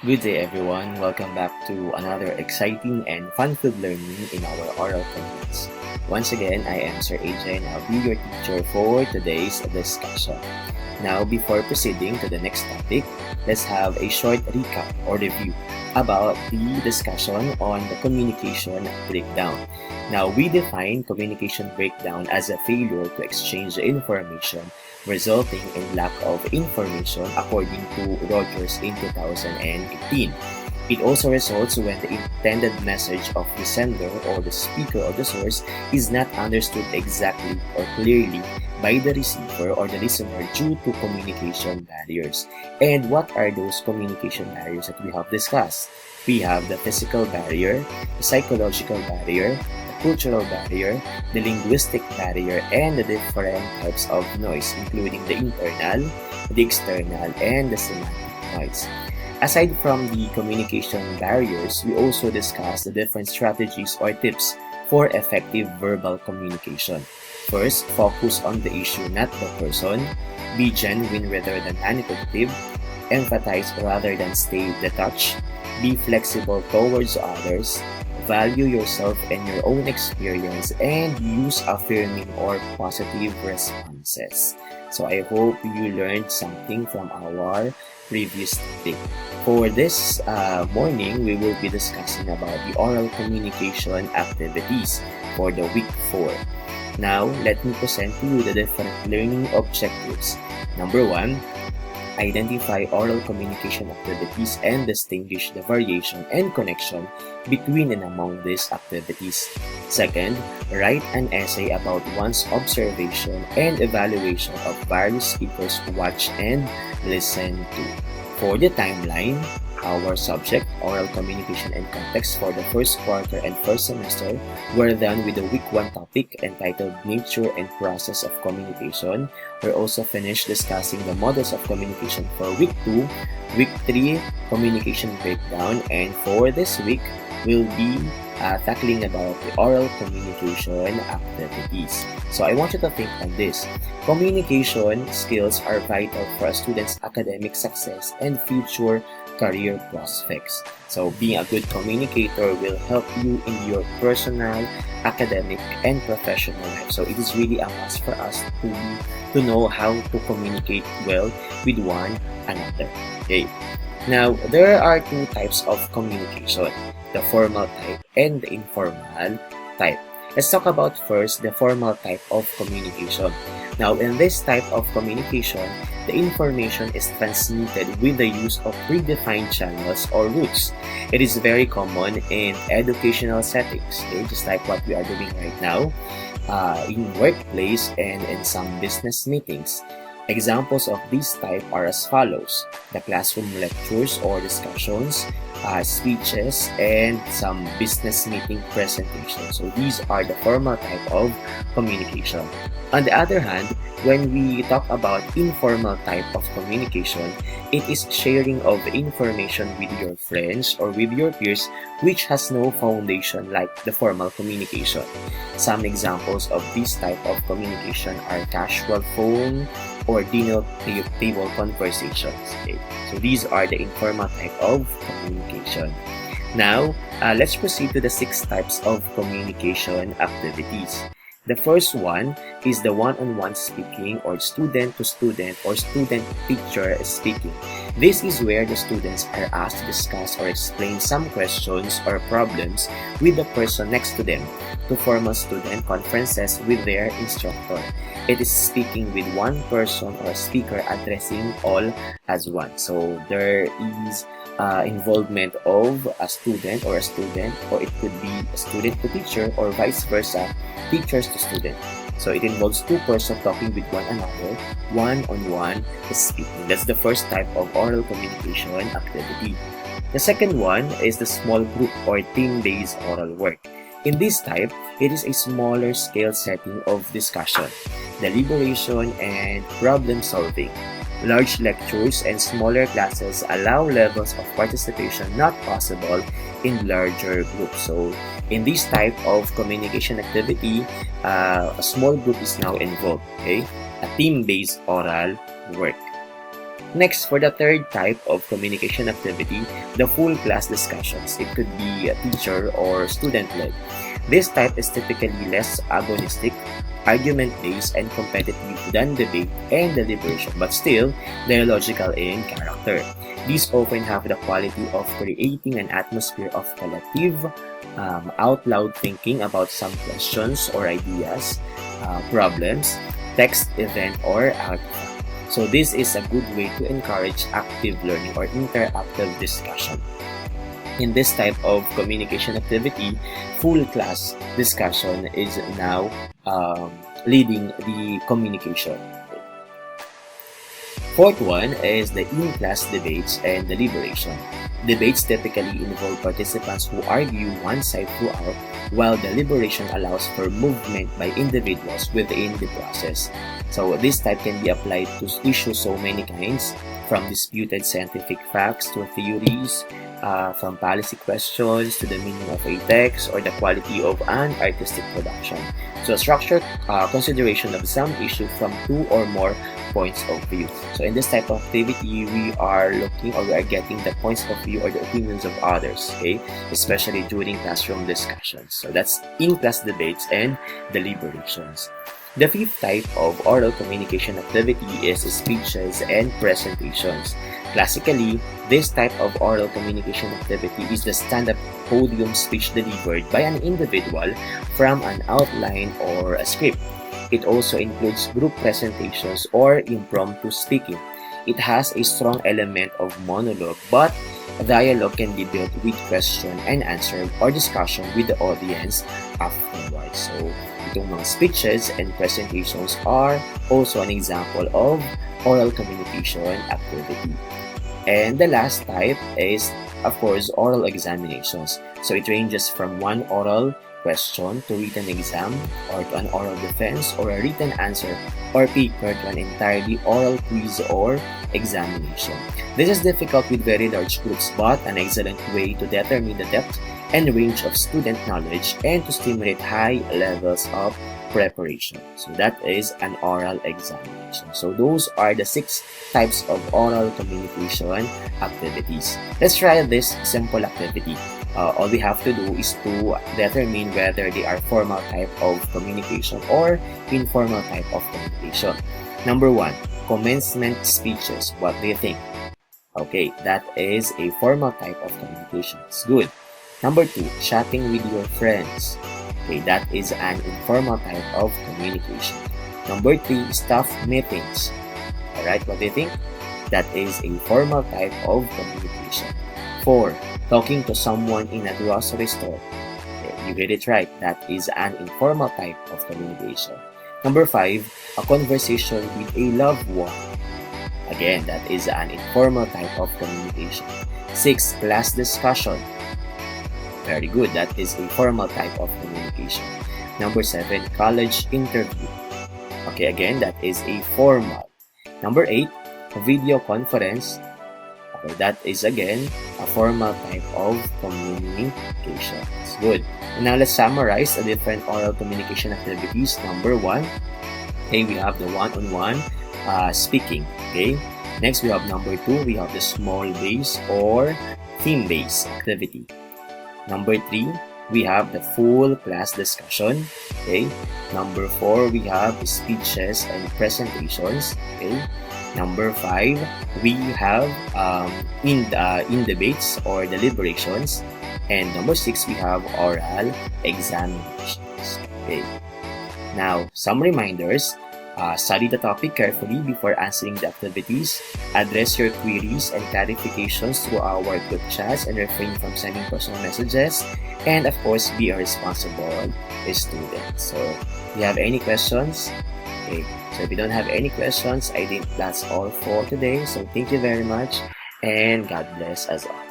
Good day everyone, welcome back to another exciting and fun-filled learning in our oral contents. Once again, I am Sir AJ and I'll be your teacher for today's discussion. Now, before proceeding to the next topic, let's have a short recap or review about the discussion on the communication breakdown. Now, we define communication breakdown as a failure to exchange information resulting in lack of information according to Rogers in 2018. It also results when the intended message of the sender or the speaker or the source is not understood exactly or clearly by the receiver or the listener due to communication barriers. And what are those communication barriers that we have discussed? We have the physical barrier, the psychological barrier, the cultural barrier, the linguistic barrier, and the different types of noise, including the internal, the external, and the semantic noise. Aside from the communication barriers, we also discuss the different strategies or tips for effective verbal communication. First, focus on the issue, not the person. Be genuine rather than manipulative. Empathize rather than stay detached. Be flexible towards others. Value yourself and your own experience, and use affirming or positive responses. So I hope you learned something from our previous topic. For this morning, we will be discussing about the oral communication activities for the week 4. Now, let me present to you the different learning objectives. Number 1, identify oral communication activities and distinguish the variation and connection between and among these activities. Second, write an essay about one's observation and evaluation of various speakers watch and listen to. For the timeline, our subject, oral communication and context for the first quarter and first semester, were done with the week 1 topic entitled Nature and Process of Communication. We're also finished discussing the models of communication for week 2, week 3, communication breakdown, and for this week, we'll be tackling about the oral communication activities. So I want you to think on this. Communication skills are vital for a student's academic success and future career prospects. So being a good communicator will help you in your personal, academic, and professional life. So it is really a must for us to know how to communicate well with one another. Okay. Now, there are two types of communication, the formal type and the informal type. Let's talk about first the formal type of communication. Now, in this type of communication, the information is transmitted with the use of predefined channels or routes. It is very common in educational settings, okay? Just like what we are doing right now, in workplace and in some business meetings. Examples of this type are as follows: the classroom lectures or discussions, speeches, and some business meeting presentations. So these are the formal type of communication. On the other hand, when we talk about informal type of communication, it is sharing of information with your friends or with your peers which has no foundation like the formal communication. Some examples of this type of communication are casual phone or dinner table conversations. Okay? So these are the informal type of communication. Now, let's proceed to the 6 types of communication activities. The first one is the one-on-one speaking or student-to-student or student-teacher speaking. This is where the students are asked to discuss or explain some questions or problems with the person next to them to formal student conferences with their instructor. It is speaking with one person or a speaker addressing all as one. So there is involvement of a student, or it could be a student to teacher or vice versa, teachers to student. So it involves two persons talking with one another, one-on-one speaking. That's the first type of oral communication activity. The second one is the small group or team-based oral work. In this type, it is a smaller scale setting of discussion, deliberation, and problem solving. Large lectures and smaller classes allow levels of participation not possible in larger groups. So in this type of communication activity, a small group is now involved, okay? A team-based oral work. Next, for the third type of communication activity, the full class discussions. It could be a teacher or student-led. This type is typically less agonistic, argument-based, and competitive than debate and deliberation, but still, they're logical in character. These often have the quality of creating an atmosphere of collective, out loud thinking about some questions or ideas, problems, text, event, or artifact. So this is a good way to encourage active learning or interactive discussion. In this type of communication activity, full class discussion is now leading the communication. Fourth one is the in-class debates and deliberation. Debates typically involve participants who argue one side throughout, while deliberation allows for movement by individuals within the process. So this type can be applied to issues so many kinds, from disputed scientific facts to theories, from policy questions to the meaning of a text or the quality of an artistic production. So structured consideration of some issue from two or more points of view. So in this type of activity, we are looking or we are getting the points of view or the opinions of others, okay? Especially during classroom discussions. So that's in-class debates and deliberations. The fifth type of oral communication activity is speeches and presentations. Classically, this type of oral communication activity is the stand-up podium speech delivered by an individual from an outline or a script. It also includes group presentations or impromptu speaking. It has a strong element of monologue, but dialogue can be built with question and answer or discussion with the audience afterwards. So, itong mga speeches and presentations are also an example of oral communication activity. And the last type is, of course, oral examinations. So, it ranges from one oral question to written exam or to an oral defense or a written answer or paper to an entirely oral quiz or examination. This is difficult with very large groups but an excellent way to determine the depth and range of student knowledge and to stimulate high levels of preparation. So that is an oral examination. So those are the 6 types of oral communication activities. Let's try this simple activity. All we have to do is to determine whether they are formal type of communication or informal type of communication. Number 1, commencement speeches. What do you think? Okay, that is a formal type of communication. It's good. Number 2, chatting with your friends. Okay, that is an informal type of communication. Number 3, staff meetings. Alright, what do you think? That is a formal type of communication. 4, talking to someone in a grocery store. Okay, you get it right. That is an informal type of communication. Number 5, a conversation with a loved one. Again, that is an informal type of communication. 6, class discussion. Very good. That is a formal type of communication. Number 7, college interview. Okay, again, that is a formal. Number 8, video conference. Okay, that is again a formal type of communication. It's good. And now let's summarize the different oral communication activities. Number 1, okay, we have the one-on-one speaking. Okay. Next, we have number 2, we have the small base or theme-based activity. Number 3, we have the full class discussion. Okay. Number 4, we have speeches and presentations. Okay. Number 5, we have in debates or deliberations. And number 6, we have oral examinations. Okay. Now, some reminders. Study the topic carefully before answering the activities. Address your queries and clarifications through our group chats and refrain from sending personal messages. And of course, be a responsible student. So, do you have any questions? Okay. So, if you don't have any questions, I think that's all for today. So, thank you very much and God bless us all.